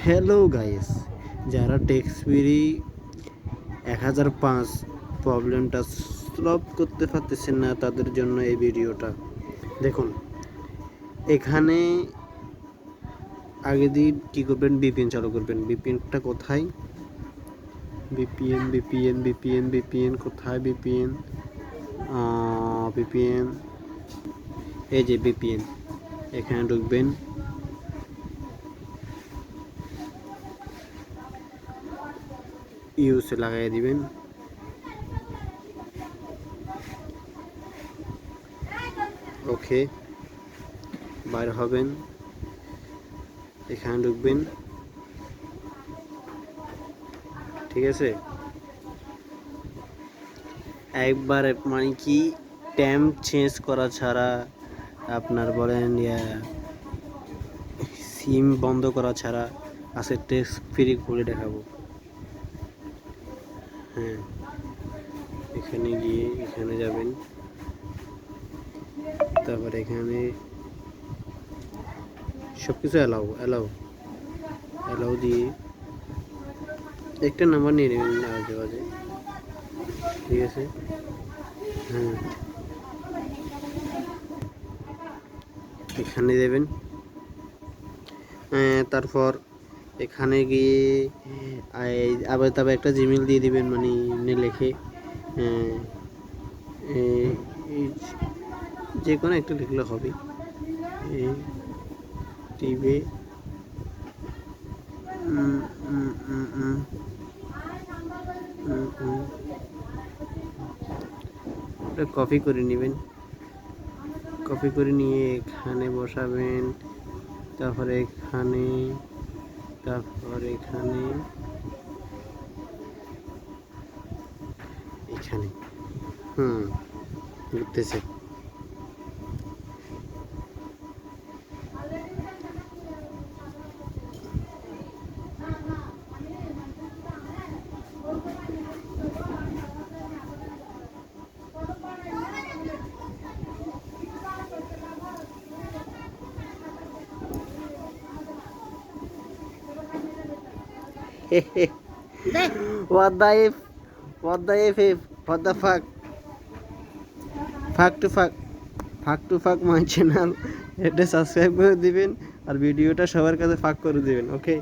Hello guys, যারা টেক্সপিরি 1005 প্রবলেমটা solve করতে পারতেছেন না তাদের জন্য এই ভিডিওটা দেখুন। এখানে আগে দিয়ে কী করবেন, বিপিএন চালু করবেন। বিপিএনটা কোথায়? বিপিএন কোথায়? বিপিএন এই যে বিপিএন, এখানে ঢুকবেন। ইউসে লাগাই দিবেন। ওকে, বাইর হবেন, এখানে ঢুকবেন। ঠিক আছে, একবার মানে কি ট্যাম চেঞ্জ করা ছাড়া, আপনার বলেন সিম বন্ধ করা ছাড়া আজকে টেক্সট ফ্রি করে দেখাবো। হ্যাঁ, এখানে গিয়ে এখানে যাবেন, তারপর এখানে সব কিছু অ্যালাউ দিয়ে একটা নাম্বার নিয়ে নেবেন আজে বাজে। ঠিক আছে, হ্যাঁ, এখানে দেবেন। তারপর এখানে গিয়ে আবার তবে একটা জিমেল দিয়ে দিবেন, মানে লিখে যে কোনো একটা লিখলে হবে। টিভি কপি করে নেবেন, কপি করে নিয়ে এখানে বসাবেন। তারপরে এখানে এখানে ঘুরতেছে। What the if? What the if? What the fuck? Fuck to fuck my channel. এটা সাবস্ক্রাইব করে দিবেন আর ভিডিওটা সবার কাছে ফাঁক করে দিবেন। ওকে।